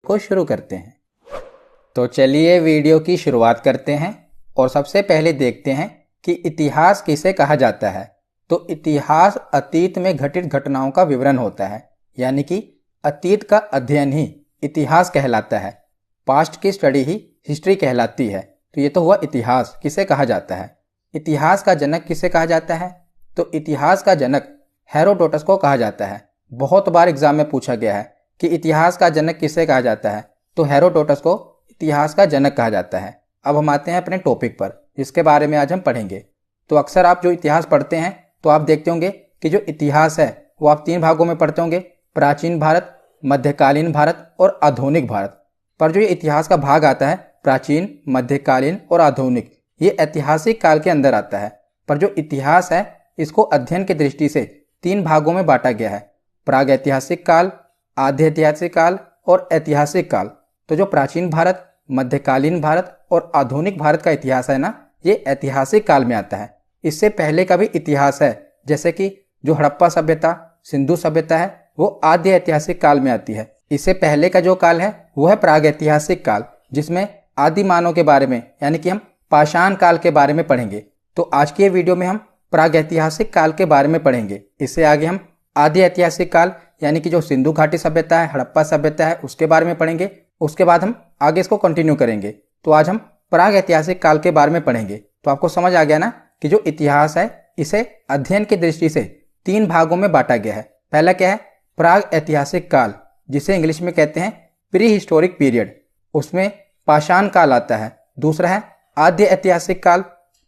को शुरू करते हैं। तो चलिए वीडियो की शुरुआत करते हैं और सबसे पहले देखते हैं कि इतिहास किसे कहा जाता है। तो इतिहास अतीत में घटित घटनाओं का विवरण होता है, यानी कि अतीत का अध्ययन ही इतिहास कहलाता है। पास्ट की स्टडी ही हिस्ट्री कहलाती है। तो ये तो हुआ इतिहास किसे कहा जाता है। इतिहास का जनक किसे कहा जाता है? तो इतिहास का जनक हेरोडोटस को कहा जाता है। बहुत बार एग्जाम में पूछा गया है कि इतिहास का जनक किसे कहा जाता है, तो हेरोडोटस को इतिहास का जनक कहा जाता है। अब हम आते हैं अपने टॉपिक पर, जिसके बारे में आज हम पढ़ेंगे। तो अक्सर आप जो इतिहास पढ़ते हैं तो आप देखते होंगे कि जो इतिहास है वो आप 3 भागों में पढ़ते होंगे, प्राचीन भारत, मध्यकालीन भारत और आधुनिक भारत। पर जो ये इतिहास का भाग आता है प्राचीन, मध्यकालीन और आधुनिक, ये ऐतिहासिक काल के अंदर आता है। पर जो इतिहास है इसको अध्ययन की दृष्टि से 3 भागों में बांटा गया है, प्राग ऐतिहासिक काल, आधे ऐतिहासिक काल और ऐतिहासिक काल। तो जो प्राचीन भारत, मध्यकालीन भारत और आधुनिक भारत का इतिहास है ना, ये ऐतिहासिक काल में आता है। इससे पहले का भी इतिहास है, जैसे कि जो हड़प्पा सभ्यता, सिंधु सभ्यता है, वो आधे ऐतिहासिक काल में आती है। इससे पहले का जो काल है वो है प्राग ऐतिहासिक काल, जिसमें आदि मानव के बारे में, यानी कि हम पाषाण काल के बारे में पढ़ेंगे। तो आज की वीडियो में हम प्राग ऐतिहासिक काल के बारे में पढ़ेंगे। इससे आगे हम आदि ऐतिहासिक काल, यानी कि जो सिंधु घाटी सभ्यता है, हड़प्पा सभ्यता है, उसके बारे में पढ़ेंगे। उसके बाद हम आगे इसको कंटिन्यू करेंगे। तो आज हम प्राग ऐतिहासिक काल के बारे में पढ़ेंगे। तो आपको समझ आ गया ना कि जो इतिहास है इसे अध्ययन की दृष्टि से 3 भागों में बांटा गया है। पहला क्या है? प्राग ऐतिहासिक काल, जिसे इंग्लिश में कहते हैं प्री हिस्टोरिक पीरियड, उसमें पाषाण काल आता है। दूसरा है आद्य ऐतिहासिक काल,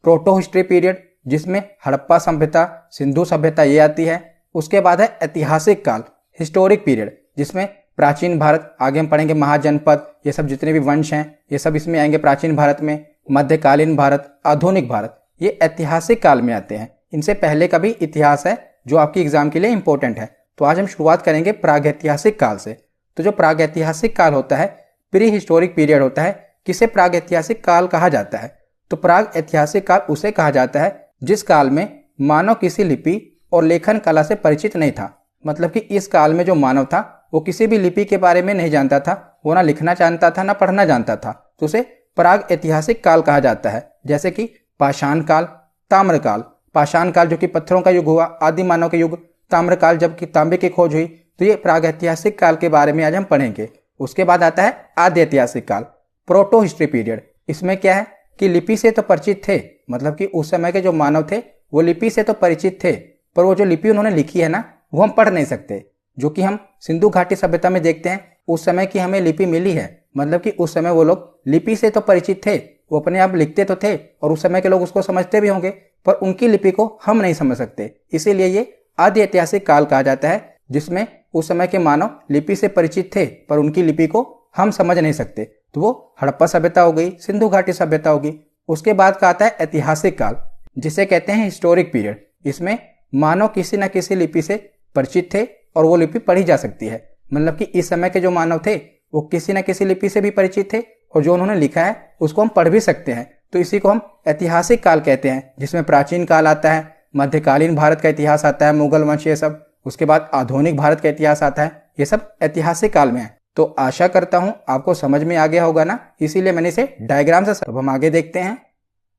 प्रोटो हिस्ट्री पीरियड, जिसमें हड़प्पा सभ्यता, सिंधु सभ्यता ये आती है। उसके बाद है ऐतिहासिक काल, हिस्टोरिक पीरियड, जिसमें प्राचीन भारत, आगे हम पढ़ेंगे महाजनपद, ये सब जितने भी वंश हैं ये सब इसमें आएंगे प्राचीन भारत में। मध्यकालीन भारत, आधुनिक भारत, ये ऐतिहासिक काल में आते हैं। इनसे पहले का भी इतिहास है जो आपकी एग्जाम के लिए इंपॉर्टेंट है। तो आज हम शुरुआत करेंगे प्राग ऐतिहासिक काल से। तो जो प्राग ऐतिहासिक काल होता है, प्री हिस्टोरिक पीरियड होता है, किसे प्राग ऐतिहासिक काल कहा जाता है? तो प्राग ऐतिहासिक काल उसे कहा जाता है जिस काल में मानव किसी लिपि और लेखन कला से परिचित नहीं था। मतलब कि इस काल में जो मानव था वो किसी भी लिपि के बारे में नहीं जानता था, वो ना लिखना जानता था ना पढ़ना जानता था। तो उसे प्राग ऐतिहासिक काल कहा जाता है। जैसे कि पाषाण काल, ताम्रकाल। पाषाण काल जो कि पत्थरों का युग हुआ, आदि मानव के युग। ताम्रकाल जब कि तांबे की खोज हुई। तो ये प्राग ऐतिहासिक काल के बारे में आज हम पढ़ेंगे। उसके बाद आता है आद्य ऐतिहासिक काल, प्रोटो हिस्ट्री पीरियड। इसमें क्या है कि लिपि से तो परिचित थे, मतलब कि उस समय के जो मानव थे वो लिपि से तो परिचित थे, पर वो जो लिपि उन्होंने लिखी है ना वो हम पढ़ नहीं सकते। जो कि हम सिंधु घाटी सभ्यता में देखते हैं, उस समय की हमें लिपि मिली है। मतलब कि उस समय वो लोग लिपि से तो परिचित थे, वो अपने आप लिखते तो थे और उस समय के लोग उसको समझते भी होंगे, पर उनकी लिपि को हम नहीं समझ सकते। इसीलिए ये आदि ऐतिहासिक काल कहा जाता है, जिसमें उस समय के मानव लिपि से परिचित थे पर उनकी लिपि को हम समझ नहीं सकते। तो वो हड़प्पा सभ्यता हो गई, सिंधु घाटी सभ्यता होगी। उसके बाद का आता है ऐतिहासिक काल, जिसे कहते हैं हिस्टोरिक पीरियड। इसमें मानव किसी न किसी लिपि से परिचित थे और वो लिपि पढ़ी जा सकती है। मतलब कि इस समय के जो मानव थे वो किसी न किसी लिपि से भी परिचित थे और जो उन्होंने लिखा है उसको हम पढ़ भी सकते हैं। तो इसी को हम ऐतिहासिक काल कहते हैं, जिसमें प्राचीन काल आता है, मध्यकालीन भारत का इतिहास आता है, मुगल वंश ये सब। उसके बाद आधुनिक भारत का इतिहास आता है। ये सब ऐतिहासिक काल में है। तो आशा करता हूं आपको समझ में आ गया होगा ना, इसीलिए मैंने इसे डायग्राम से सब हम आगे देखते हैं।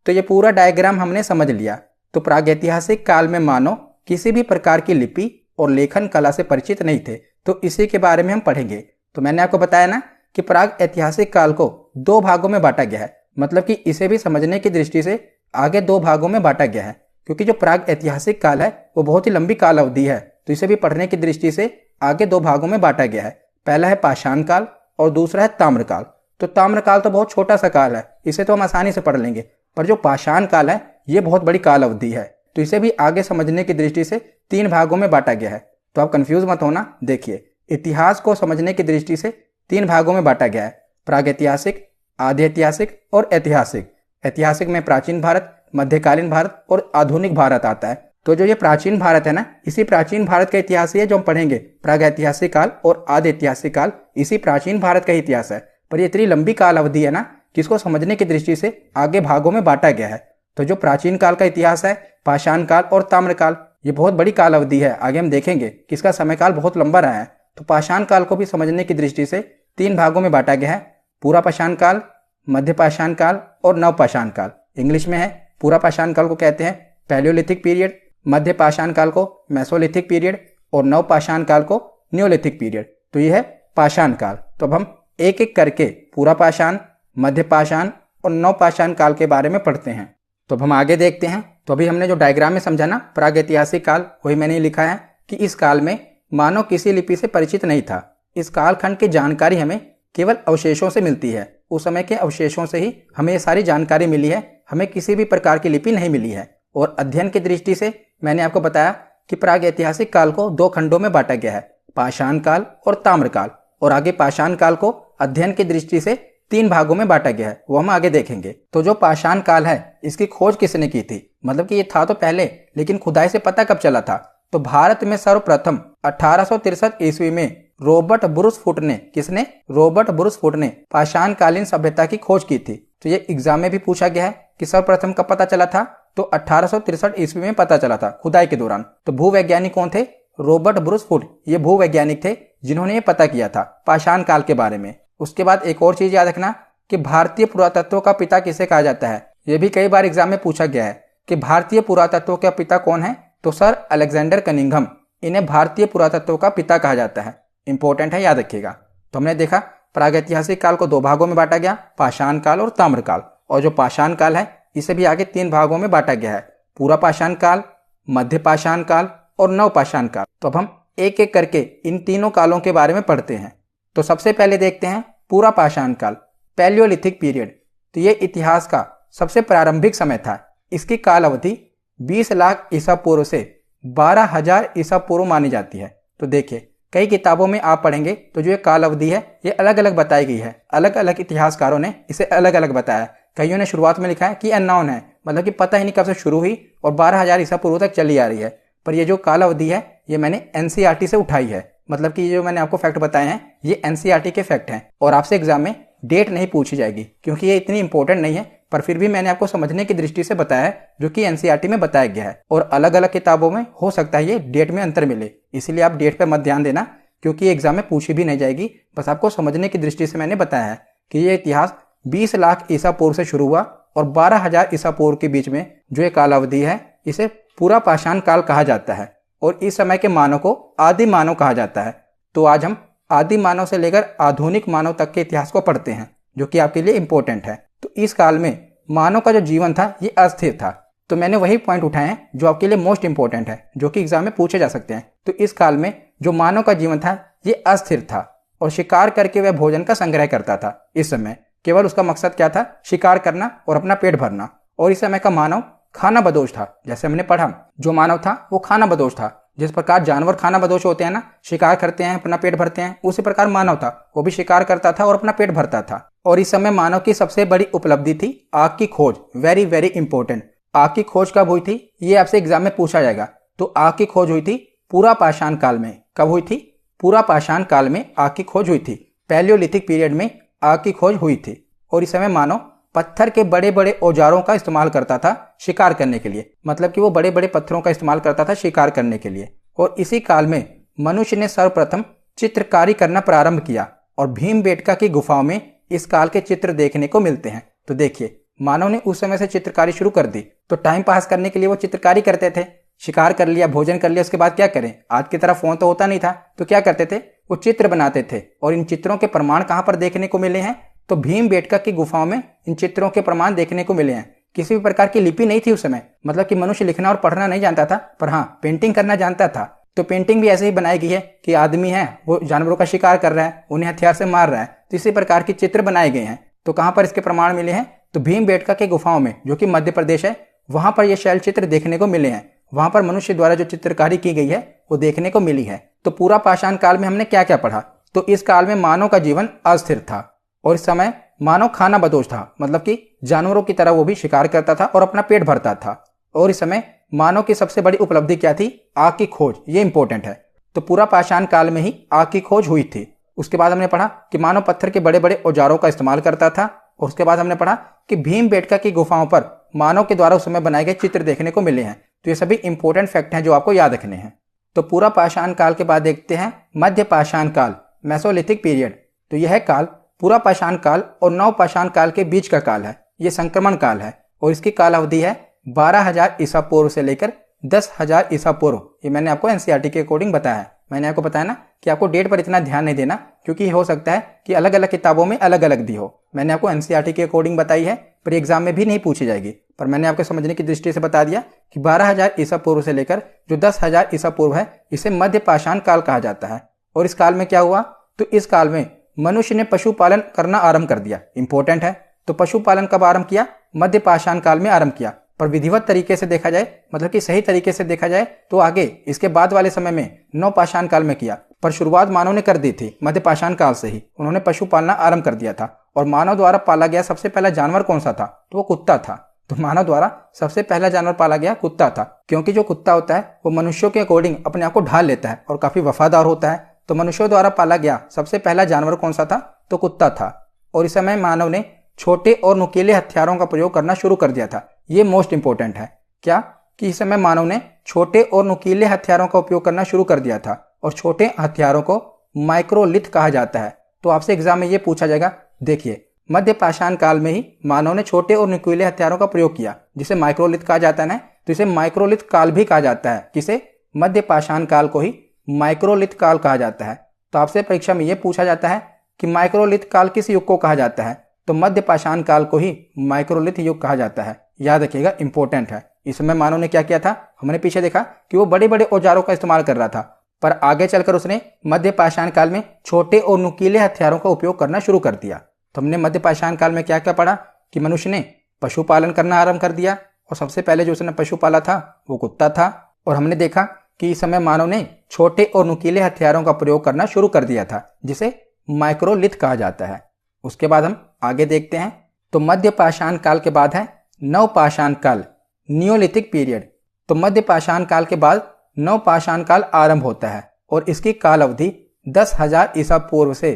तो ये पूरा डायग्राम हमने समझ लिया। तो प्रागैतिहासिक काल में मानव किसी भी प्रकार की लिपि और लेखन कला से परिचित नहीं थे। तो इसी के बारे में हम पढ़ेंगे। तो मैंने आपको बताया ना कि प्राग ऐतिहासिक काल को 2 भागों में बांटा गया है। मतलब कि इसे भी समझने की दृष्टि से आगे 2 भागों में बांटा गया है, क्योंकि जो प्राग ऐतिहासिक काल है वो बहुत ही लंबी काल अवधि है। तो इसे भी पढ़ने की दृष्टि से आगे 2 भागों में बांटा गया है। पहला है पाषाण काल और दूसरा है ताम्रकाल। तो ताम्रकाल तो बहुत छोटा सा काल है, इसे तो हम आसानी से पढ़ लेंगे। पर जो पाषाण काल है ये बहुत बड़ी काल अवधि है। तो इसे भी आगे समझने की दृष्टि से 3 भागों में बांटा गया है। तो आप कंफ्यूज मत होना। देखिए, इतिहास को समझने की दृष्टि से 3 भागों में बांटा गया है, प्रागैतिहासिक, आधि ऐतिहासिक और ऐतिहासिक। ऐतिहासिक में प्राचीन भारत, मध्यकालीन भारत और आधुनिक भारत आता है। तो जो ये प्राचीन भारत है ना, इसी प्राचीन भारत का इतिहास ही है जो हम पढ़ेंगे। प्रागैतिहासिक काल और आधि ऐतिहासिक काल इसी प्राचीन भारत का इतिहास है। पर ये इतनी लंबी काल अवधि है ना कि इसको समझने की दृष्टि से आगे भागों में बांटा गया है। तो जो प्राचीन काल का इतिहास है, पाषाण काल और ताम्रकाल, ये बहुत बड़ी काल अवधि है। आगे हम देखेंगे कि इसका समय काल बहुत लंबा रहा है। तो पाषाण काल को भी समझने की दृष्टि से तीन भागों में बांटा गया है, पूरा पाषाण काल, मध्य पाषाण काल और नव पाषाण काल। इंग्लिश में है, पूरा पाषाण काल को कहते हैं पैलियोलिथिक पीरियड, मध्य पाषाण काल को मेसोलिथिक पीरियड और नव पाषाण काल को न्योलिथिक पीरियड। तो ये है पाषाण काल। तो अब हम एक एक करके पूरा पाषाण, मध्य पाषाण और नव पाषाण काल के बारे में पढ़ते हैं। तो अब हम आगे देखते हैं। तो अभी हमने जो डायग्राम में समझा ना प्रागैतिहासिक काल, वही मैंने लिखा है कि इस काल में मानव किसी लिपि से परिचित नहीं था। इस कालखंड की जानकारी हमें केवल अवशेषों से मिलती है। उस समय के अवशेषों से ही हमें ये सारी जानकारी मिली है, हमें किसी भी प्रकार की लिपि नहीं मिली है। और अध्ययन की दृष्टि से मैंने आपको बताया कि प्रागैतिहासिक काल को दो खंडों में बांटा गया है, पाषाण काल और ताम्रकाल। और आगे पाषाण काल को अध्ययन की दृष्टि से तीन भागों में बांटा गया है, वो हम आगे देखेंगे। तो जो पाषाण काल है, इसकी खोज किसने की थी? मतलब कि ये था तो पहले, लेकिन खुदाई से पता कब चला था? तो भारत में सर्वप्रथम 1863 ईस्वी में रॉबर्ट ब्रूस फुट ने, किसने? रॉबर्ट ब्रूस फुट ने पाषाण कालीन सभ्यता की खोज की थी। तो ये एग्जाम में भी पूछा गया है कि सर्वप्रथम कब पता चला था? तो 1863 ईस्वी में पता चला था, खुदाई के दौरान। तो भूवैज्ञानिक कौन थे? Robert Bruce foot. ये भूवैज्ञानिक थे जिन्होंने ये पता किया था पाषाण काल के बारे में। उसके बाद एक और चीज याद रखना कि भारतीय पुरातत्व का पिता किसे कहा जाता है? यह भी कई बार एग्जाम में पूछा गया है कि भारतीय पुरातत्व का पिता कौन है? तो सर अलेक्जेंडर कनिंघम। इन्हें भारतीय पुरातत्व का पिता कहा जाता है। इंपॉर्टेंट है, याद रखिएगा। तो हमने देखा प्रागैतिहासिक काल को दो भागों में बांटा गया, पाषाण काल और ताम्रकाल। और जो पाषाण काल है इसे भी आगे तीन भागों में बांटा गया है, पूरा पाषाण काल, मध्य पाषाण काल और नव पाषाण काल। तो अब हम एक एक करके इन तीनों कालों के बारे में पढ़ते हैं। तो सबसे पहले देखते हैं पूरा पाषाण काल, पैलियोलिथिक पीरियड। तो ये इतिहास का सबसे प्रारंभिक समय था। इसकी काल अवधि 20 लाख ईसा पूर्व से 12,000 ईसा पूर्व मानी जाती है। तो देखिए कई किताबों में आप पढ़ेंगे तो जो ये काल अवधि है ये अलग अलग बताई गई है, अलग अलग इतिहासकारों ने इसे अलग अलग बताया। कईयों ने शुरुआत में लिखा है कि अननोन है, मतलब कि पता ही नहीं कब से शुरू हुई और 12,000 ईसा पूर्व तक चली आ रही है। पर ये जो काल अवधि है ये मैंने एनसीईआरटी से उठाई है, मतलब कि ये जो मैंने आपको फैक्ट बताए हैं ये एनसीईआरटी के फैक्ट हैं। और आपसे एग्जाम में डेट नहीं पूछी जाएगी क्योंकि ये इतनी इंपॉर्टेंट नहीं है, पर फिर भी मैंने आपको समझने की दृष्टि से बताया है जो कि एनसीईआरटी में बताया गया है। और अलग अलग किताबों में हो सकता है ये डेट में अंतर मिले, इसीलिए आप डेट पर मत ध्यान देना क्योंकि एग्जाम में पूछी भी नहीं जाएगी। बस आपको समझने की दृष्टि से मैंने बताया है कि ये इतिहास 20 लाख ईसा पूर्व से शुरू हुआ और 12,000 ईसा पूर्व के बीच में जो ये काल अवधि है इसे पूरा पाषाण काल कहा जाता है। और इस समय के मानव को आदि मानव कहा जाता है। तो आज हम आदि मानव से लेकर आधुनिक मानव तक के इतिहास को पढ़ते हैं जो कि आपके लिए इंपॉर्टेंट है। तो इस काल में मानव का जो जीवन था ये अस्थिर था। तो मैंने वही पॉइंट उठाए हैं जो आपके लिए मोस्ट इंपॉर्टेंट है, जो कि एग्जाम में पूछे जा सकते हैं। तो इस काल में जो मानव का जीवन था ये अस्थिर था और शिकार करके वह भोजन का संग्रह करता था। इस समय केवल उसका मकसद क्या था? शिकार करना और अपना पेट भरना। और इस समय का मानव खाना बदोश था। जैसे हमने पढ़ा जो मानव था वो खाना बदोश था। जिस प्रकार जानवर खाना बदोश होते हैं ना, शिकार करते हैं अपना पेट भरते हैं, उसी प्रकार मानव था, वो भी शिकार करता था और अपना पेट भरता था। और इस समय मानव की सबसे बड़ी उपलब्धि थी आग की खोज। Very very important. आग की खोज कब हुई थी ये आपसे एग्जाम में पूछा जाएगा। तो आग की खोज हुई थी पूरा पाषाण काल में। कब हुई थी? पूरा पाषाण काल में आग की खोज हुई थी। पैलियोलिथिक पीरियड में आग की खोज हुई थी। और इस समय मानव पत्थर के बड़े बड़े औजारों का इस्तेमाल करता था शिकार करने के लिए, मतलब कि वो बड़े बड़े पत्थरों का इस्तेमाल करता था शिकार करने के लिए। और इसी काल में मनुष्य ने सर्वप्रथम चित्रकारी करना प्रारंभ किया और भीमबेटका की गुफाओं में इस काल के चित्र देखने को मिलते हैं। तो देखिए मानव ने उस समय से चित्रकारी शुरू कर दी। तो टाइम पास करने के लिए वो चित्रकारी करते थे, शिकार कर लिया, भोजन कर लिया, उसके बाद क्या करें? आज की तरह फोन तो होता नहीं था, तो क्या करते थे? वो चित्र बनाते थे। और इन चित्रों के प्रमाण कहां पर देखने को मिले हैं? तो भीमबेटका की गुफाओं में इन चित्रों के प्रमाण देखने को मिले हैं। किसी भी प्रकार की लिपि नहीं थी उस समय, मतलब कि मनुष्य लिखना और पढ़ना नहीं जानता था, पर हाँ पेंटिंग करना जानता था। तो पेंटिंग भी ऐसे ही बनाई गई है कि आदमी है वो जानवरों का शिकार कर रहा है, उन्हें हथियार से मार रहा है। तो इसी प्रकार के चित्र बनाए गए हैं। तो कहां पर इसके प्रमाण मिले हैं? तो भीमबेटका के गुफाओं में, जो कि मध्य प्रदेश है, वहां पर ये शैल चित्र देखने को मिले हैं। वहां पर मनुष्य द्वारा जो चित्रकारी की गई है वो देखने को मिली है। तो पूरा पाषाण काल में हमने क्या क्या पढ़ा? तो इस काल में मानव का जीवन अस्थिर था और इस समय मानव खाना बदोश था, मतलब कि जानवरों की तरह वो भी शिकार करता था और अपना पेट भरता था। और इस समय मानव की सबसे बड़ी उपलब्धि क्या थी? आग की खोज। ये इंपॉर्टेंट है। तो पूरा पाषाण काल में ही आग की खोज हुई थी। उसके बाद हमने पढ़ा कि मानव पत्थर के बड़े बड़े औजारों का इस्तेमाल करता था। और उसके बाद हमने पढ़ा कि भीमबेटका की गुफाओं पर मानव के द्वारा उस समय बनाए गए चित्र देखने को मिले हैं। तो ये सभी इंपॉर्टेंट फैक्ट हैं जो आपको याद रखने हैं। तो पूरा पाषाण काल के बाद देखते हैं मध्य पाषाण काल, मेसोलिथिक पीरियड। तो यह काल पूरा पाषाण काल और नव पाषाण काल के बीच का काल है। यह संक्रमण काल है और इसकी काल अवधि है 12,000 ईसा पूर्व से लेकर 10,000 ईसा पूर्व। ये मैंने आपको एनसीईआरटी के अकॉर्डिंग बताया है। मैंने आपको बताया ना कि आपको डेट पर इतना ध्यान नहीं देना, क्योंकि हो सकता है कि अलग अलग किताबों में अलग अलग दी हो। मैंने आपको एनसीईआरटी के अकॉर्डिंग बताई है, पर एग्जाम में भी नहीं पूछी जाएगी, पर मैंने आपको समझने की दृष्टि से बता दिया कि 12,000 ईसा पूर्व से लेकर जो 10,000 ईसा पूर्व है, इसे मध्य पाषाण काल कहा जाता है। और इस काल में क्या हुआ, तो इस काल में मनुष्य ने पशुपालन करना आरंभ कर दिया। इंपॉर्टेंट है। तो पशुपालन कब आरंभ किया? मध्य पाषाण काल में आरंभ किया। पर विधिवत तरीके से देखा जाए, मतलब कि सही तरीके से देखा जाए, तो आगे इसके बाद वाले समय में नव पाषाण काल में किया। पर शुरुआत मानव ने कर दी थी मध्य पाषाण काल से ही। उन्होंने पशु पालना आरंभ कर दिया था। और मानव द्वारा पाला गया सबसे पहला जानवर कौन सा था? तो वो कुत्ता था। तो मानव द्वारा सबसे पहला जानवर पाला गया कुत्ता था, क्योंकि जो कुत्ता होता है वो मनुष्यों के अकॉर्डिंग अपने आप को ढाल लेता है और काफी वफादार होता है। तो मनुष्यों द्वारा पाला गया सबसे पहला जानवर कौन सा था? तो कुत्ता था। और इस समय मानव ने छोटे और नुकीले हथियारों का प्रयोग करना शुरू कर दिया था। ये मोस्ट इंपोर्टेंट है। क्या? कि इस समय मानव ने छोटे और नुकीले हथियारों का उपयोग करना शुरू कर दिया था। और छोटे हथियारों को माइक्रोलिथ कहा जाता है। तो आपसे एग्जाम में ये पूछा जाएगा, देखिए मध्य पाषाण काल में ही मानव ने छोटे और नुकीले हथियारों का प्रयोग किया, जिसे माइक्रोलिथ कहा जाता है ना। तो इसे माइक्रोलिथ काल भी कहा जाता है। किसे? मध्य पाषाण काल को ही माइक्रोलिथ काल कहा जाता है। तो आपसे परीक्षा में यह पूछा जाता है कि माइक्रोलिथ काल किस युग को कहा जाता है? तो मध्य पाषाण काल को ही माइक्रोलिथ युग कहा जाता है। याद रखिएगा, इंपॉर्टेंट है। इस समय मानव ने क्या किया था? हमने पीछे देखा कि वो बड़े बड़े औजारों का इस्तेमाल कर रहा था, पर आगे चलकर उसने मध्य पाषाण काल में छोटे और नुकीले हथियारों का उपयोग करना शुरू कर दिया। तो हमने मध्य पाषाण काल में क्या क्या पढ़ा कि मनुष्य ने पशुपालन करना आरंभ कर दिया। और सबसे पहले जो उसने पशु पाला था वो कुत्ता था। और हमने देखा कि इस समय मानव ने छोटे और नुकीले हथियारों का प्रयोग करना शुरू कर दिया था, जिसे माइक्रोलिथ कहा जाता है। उसके बाद हम आगे देखते हैं। तो मध्य पाषाण काल के बाद है नव पाषाण काल, नियोलिथिक पीरियड। तो मध्य पाषाण काल के बाद नव पाषाण काल आरंभ होता है और इसकी काल अवधि 10,000 ईसा पूर्व से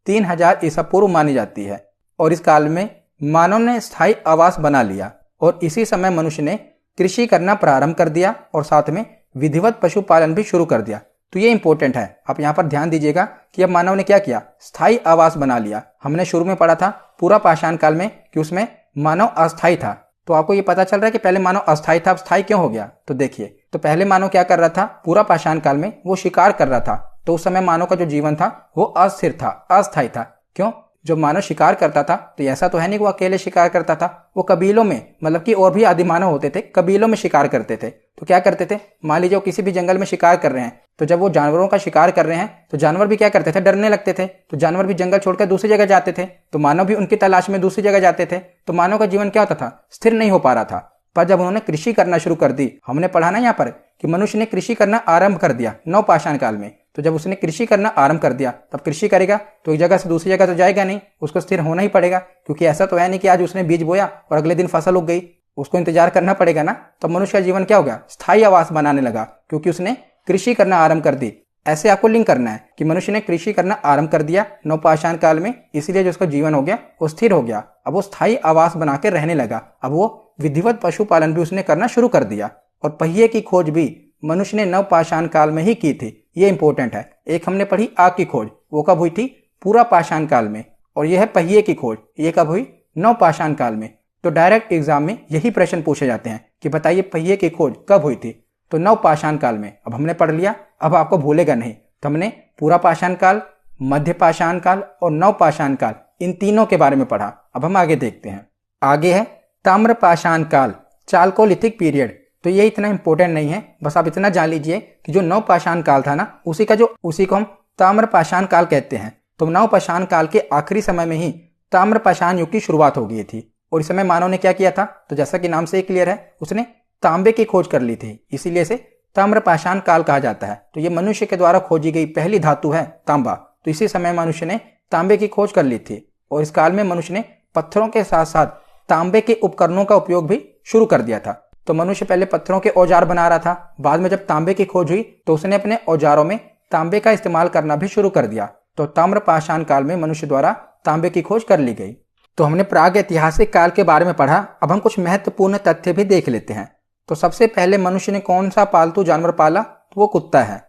3,000 ईसा पूर्व मानी जाती है। और इस काल में मानव ने स्थायी आवास बना लिया और इसी समय मनुष्य ने कृषि करना प्रारंभ कर दिया और साथ में विधिवत पशुपालन भी शुरू कर दिया। तो ये इंपॉर्टेंट है, आप यहाँ पर ध्यान दीजिएगा कि अब मानव ने क्या किया? स्थायी आवास बना लिया। हमने शुरू में पढ़ा था पूरा पाषाण काल में कि उसमें मानव अस्थायी था। तो आपको ये पता चल रहा है कि पहले मानव अस्थायी था, अब स्थायी क्यों हो गया? तो देखिए, तो पहले मानव क्या कर रहा था? पूरा पाषाण काल में वो शिकार कर रहा था। तो उस समय मानव का जो जीवन था वो अस्थिर था, अस्थायी था। क्यों? जो मानव शिकार करता था, तो ऐसा तो है नहीं वो अकेले शिकार करता था, वो कबीलों में, मतलब कि और भी आदि मानव होते थे, कबीलों में शिकार करते थे। तो क्या करते थे? मान लीजिए वो किसी भी जंगल में शिकार कर रहे हैं, तो जब वो जानवरों का शिकार कर रहे हैं तो जानवर भी क्या करते थे? डरने लगते थे। तो जानवर भी जंगल छोड़कर दूसरी जगह जाते थे, तो मानव भी उनकी तलाश में दूसरी जगह जाते थे। तो मानव का जीवन क्या होता था? स्थिर नहीं हो पा रहा था। पर जब उन्होंने कृषि करना शुरू कर दी, हमने पढ़ा ना यहाँ पर कि मनुष्य ने कृषि करना आरंभ कर दिया नव पाषाण काल में। तो जब उसने कृषि करना आरंभ कर दिया, तब कृषि करेगा तो एक जगह से दूसरी जगह तो जाएगा नहीं, उसको स्थिर होना ही पड़ेगा। क्योंकि ऐसा तो है नहीं कि आज उसने बीज बोया और अगले दिन फसल उग गई, उसको इंतजार करना पड़ेगा ना। तब मनुष्य का जीवन क्या हो गया? स्थायी आवास बनाने लगा, क्योंकि उसने कृषि करना आरंभ कर दी। ऐसे आपको लिंक करना है कि मनुष्य ने कृषि करना आरंभ कर दिया नव पाषाण काल में, इसीलिए जो उसका जीवन हो गया वो स्थिर हो गया। अब वो स्थायी आवास बनाकर रहने लगा। अब वो विधिवत पशुपालन भी उसने करना शुरू कर दिया। और पहिए की खोज भी मनुष्य ने नव पाषाण काल में ही की थी। ये इंपॉर्टेंट है। एक हमने पढ़ी आग की खोज, वो कब हुई थी? पूरा पाषाण काल में। और यह है पहिए की खोज, ये कब हुई? नव पाषाण काल में। तो डायरेक्ट एग्जाम में यही प्रश्न पूछे जाते हैं कि बताइए पहिए की खोज कब हुई थी? तो नव पाषाण काल में। अब हमने पढ़ लिया, अब आपको भूलेगा नहीं। तो हमने पूरा पाषाण काल, मध्य पाषाण काल और नव पाषाण काल, इन तीनों के बारे में पढ़ा। अब हम आगे देखते हैं। आगे है ताम्र पाषाण काल, चाल्कोलिथिक पीरियड। तो ये इतना इंपॉर्टेंट नहीं है, बस आप इतना जान लीजिए कि जो नव पाषाण काल था ना, उसी को हम ताम्र पाषाण काल कहते हैं। तो नव पाषाण काल के आखिरी समय में ही ताम्र पाषाण युग की शुरुआत हो गई थी। और इस समय मानव ने क्या किया था? तो जैसा कि नाम से ही क्लियर है, उसने तांबे की खोज कर ली थी, इसीलिए इसे ताम्र पाषाण काल कहा जाता है। तो ये मनुष्य के द्वारा खोजी गई पहली धातु है तांबा। तो इसी समय मनुष्य ने तांबे की खोज कर ली थी। और इस काल में मनुष्य ने पत्थरों के साथ साथ तांबे के उपकरणों का उपयोग भी शुरू कर दिया था। तो मनुष्य पहले पत्थरों के औजार बना रहा था, बाद में जब तांबे की खोज हुई तो उसने अपने औजारों में तांबे का इस्तेमाल करना भी शुरू कर दिया। तो ताम्र पाषाण काल में मनुष्य द्वारा तांबे की खोज कर ली गई। तो हमने प्राग ऐतिहासिक काल के बारे में पढ़ा। अब हम कुछ महत्वपूर्ण तथ्य भी देख लेते हैं। तो सबसे पहले मनुष्य ने कौन सा पालतू जानवर पाला? तो वो कुत्ता है।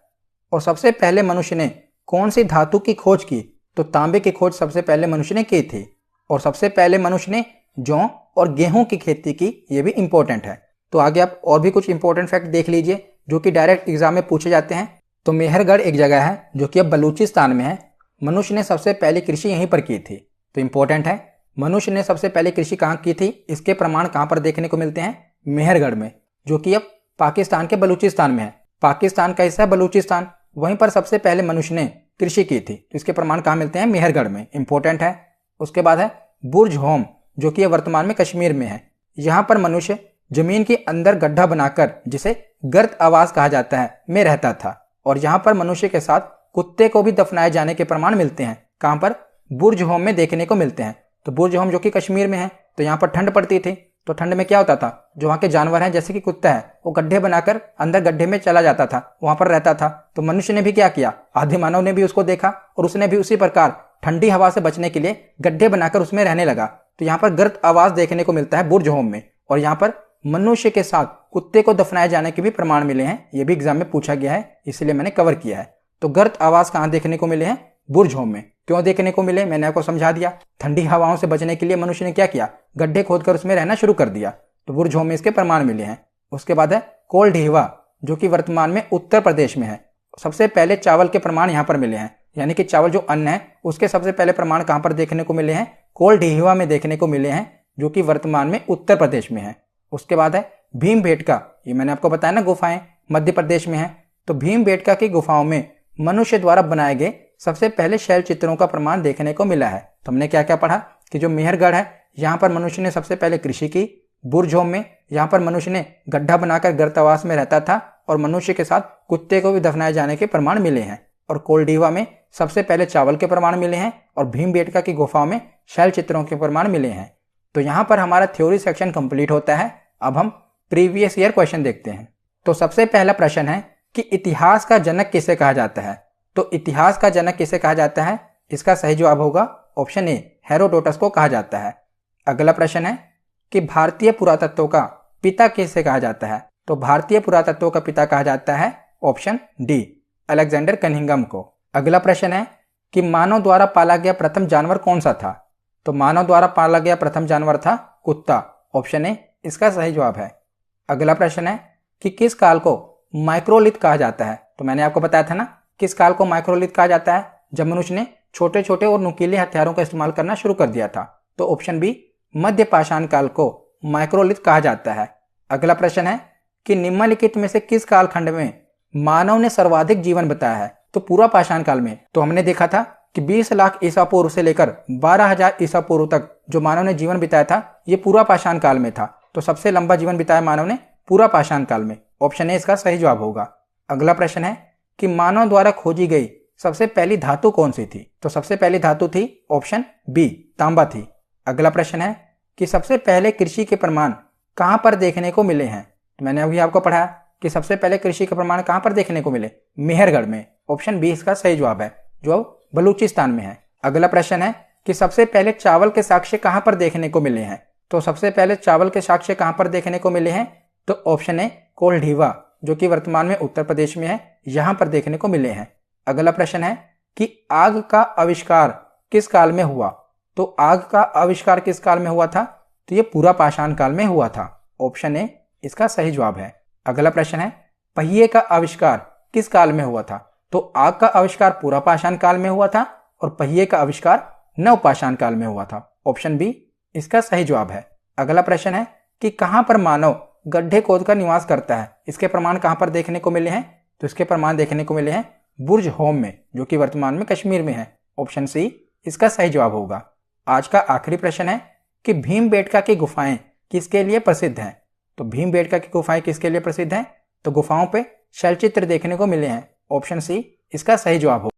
और सबसे पहले मनुष्य ने कौन सी धातु की खोज की? तो तांबे की खोज सबसे पहले मनुष्य ने की थी और सबसे पहले मनुष्य ने जौ और गेहूं की खेती की, ये भी इंपॉर्टेंट है। तो आगे आप और भी कुछ इंपॉर्टेंट फैक्ट देख लीजिए जो कि डायरेक्ट एग्जाम में पूछे जाते हैं। तो मेहरगढ़ एक जगह है जो कि अब बलूचिस्तान में है। मनुष्य ने सबसे पहली कृषि यहीं पर की थी, तो इंपॉर्टेंट है। मनुष्य ने सबसे पहले कृषि कहाँ की थी, इसके प्रमाण कहाँ पर देखने को मिलते हैं, मेहरगढ़ में, जो कि अब पाकिस्तान के बलूचिस्तान में है। पाकिस्तान का हिस्सा है बलूचिस्तान, वहीं पर सबसे पहले मनुष्य ने कृषि की थी, तो इसके प्रमाण कहाँ मिलते हैं, मेहरगढ़ में, इंपॉर्टेंट है। उसके बाद है बुर्ज होम, जो कि वर्तमान में कश्मीर में है। यहाँ पर मनुष्य जमीन के अंदर गड्ढा बनाकर, जिसे गर्त आवास कहा जाता है, में रहता था और यहाँ पर मनुष्य के साथ कुत्ते को भी दफनाए जाने के प्रमाण मिलते हैं। कहाँ पर, बुर्ज होम में देखने को मिलते हैं। तो बुर्ज होम जो कि कश्मीर में है, तो यहाँ पर ठंड पड़ती थी, तो ठंड में क्या होता था, जो वहाँ के जानवर हैं जैसे कि कुत्ता है, वो गड्ढे बनाकर अंदर गड्ढे में चला जाता था, वहां पर रहता था। तो मनुष्य ने भी क्या किया, आदि मानव ने भी उसको देखा और उसने भी उसी प्रकार ठंडी हवा से बचने के लिए गड्ढे बनाकर उसमें रहने लगा। तो यहाँ पर गर्त आवास देखने को मिलता है बुर्ज होम में, और यहाँ पर मनुष्य के साथ कुत्ते को दफनाए जाने के भी प्रमाण मिले हैं। ये भी एग्जाम में पूछा गया है, इसलिए मैंने कवर किया है। तो गर्त आवास कहाँ देखने को मिले हैं, बुर्ज होम में। क्यों देखने को मिले, मैंने आपको समझा दिया। ठंडी हवाओं से बचने के लिए मनुष्य ने क्या किया, गड्ढे खोदकर उसमें रहना शुरू कर दिया, तो बुर्ज होम में इसके प्रमाण मिले हैं। उसके बाद है कोल ढीवा, जो कि वर्तमान में उत्तर प्रदेश में है। सबसे पहले चावल के प्रमाण यहाँ पर मिले हैं, यानी कि चावल जो अन्न है उसके सबसे पहले प्रमाण कहाँ पर देखने को मिले हैं, कोल ढीवा में देखने को मिले हैं, जो कि वर्तमान में उत्तर प्रदेश में है। उसके बाद है भीमबेटका, ये मैंने आपको बताया ना, गुफाएं मध्य प्रदेश में है। तो भीमबेटका की गुफाओं में मनुष्य द्वारा बनाए गए सबसे पहले शैल चित्रों का प्रमाण देखने को मिला है। तो हमने क्या क्या पढ़ा कि जो मेहरगढ़ है, यहाँ पर मनुष्य ने सबसे पहले कृषि की। बुर्ज होम में यहाँ पर मनुष्य ने गड्ढा बनाकर गर्तावास में रहता था और मनुष्य के साथ कुत्ते को भी दफनाए जाने के प्रमाण मिले हैं। और कोलडीवा में सबसे पहले चावल के प्रमाण मिले हैं और भीमबेटका की गुफाओं में शैल चित्रों के प्रमाण मिले हैं। तो यहाँ पर हमारा थ्योरी सेक्शन कंप्लीट होता है। अब हम प्रीवियस ईयर क्वेश्चन देखते हैं। तो सबसे पहला प्रश्न है कि इतिहास का जनक किसे कहा जाता है। तो इतिहास का जनक किसे कहा जाता है, इसका सही जवाब होगा ऑप्शन ए, हेरोडोटस को कहा जाता है। अगला प्रश्न है कि भारतीय पुरातत्व का पिता किसे कहा जाता है। तो भारतीय पुरातत्व का पिता कहा जाता है ऑप्शन डी, अलेक्जेंडर कनिंघम को। अगला प्रश्न है कि मानव द्वारा पाला गया प्रथम जानवर कौन सा था। तो मानव द्वारा पाला गया प्रथम जानवर था कुत्ता, ऑप्शन ए इसका सही जवाब है। अगला प्रश्न है कि किस काल को माइक्रोलिथ कहा जाता है। तो मैंने आपको बताया था ना, किस काल को माइक्रोलिथ कहा जाता है, जब मनुष्य ने छोटे छोटे और नुकीले हथियारों का इस्तेमाल करना शुरू कर दिया था। तो ऑप्शन बी, मध्य पाषाण काल को माइक्रोलिथ कहा जाता है। अगला प्रश्न है कि निम्नलिखित में से किस कालखंड में मानव ने सर्वाधिक जीवन बिताया है। तो पूरा पाषाण काल में। तो हमने देखा था कि 20 लाख ईसा पूर्व से लेकर 12,000 ईसा पूर्व तक जो मानव ने जीवन बिताया था, ये पूरा पाषाण काल में था। तो सबसे लंबा जीवन बिताया मानव ने पूरा पाषाण काल में, ऑप्शन ए इसका सही जवाब होगा। अगला प्रश्न है कि मानव द्वारा खोजी गई सबसे पहली धातु कौन सी थी। तो सबसे पहली धातु थी ऑप्शन बी, तांबा थी। अगला प्रश्न है कि सबसे पहले कृषि के प्रमाण कहां पर देखने को मिले हैं। तो मैंने अभी आपको पढ़ाया कि सबसे पहले कृषि के प्रमाण कहां पर देखने को मिले, मेहरगढ़ में, ऑप्शन बी इसका सही जवाब है, जो बलूचिस्तान में है। अगला प्रश्न है कि सबसे पहले चावल के साक्ष्य कहां पर देखने को मिले हैं। तो सबसे पहले चावल के साक्ष्य कहां पर देखने को मिले हैं। तो ऑप्शन ए, कोलढीवा, जो कि वर्तमान में उत्तर प्रदेश में है, यहां पर देखने को मिले हैं। अगला प्रश्न है कि आग का आविष्कार किस काल में हुआ। तो आग का आविष्कार किस काल में हुआ था। तो ये पूरा पाषाण काल में हुआ था, ऑप्शन ए इसका सही जवाब है। अगला प्रश्न है पहिए का आविष्कार किस काल में हुआ था। तो आग का आविष्कार पूरा पाषाण काल में हुआ था और पहिए का आविष्कार नवपाषाण काल में हुआ था, ऑप्शन बी इसका सही जवाब है। अगला प्रश्न है कि कहां पर मानव गड्ढे खोदकर निवास करता है, इसके प्रमाण कहां पर देखने को मिले हैं। तो इसके प्रमाण देखने को मिले हैं बुर्ज होम में, जो कि वर्तमान में कश्मीर में है, ऑप्शन सी इसका सही जवाब होगा। आज का आखिरी प्रश्न है कि भीमबेटका की गुफाएं किसके लिए प्रसिद्ध हैं। तो भीमबेटका की गुफाएं किसके लिए प्रसिद्ध हैं। तो गुफाओं पे शैलचित्र देखने को मिले हैं, ऑप्शन सी इसका सही जवाब होगा।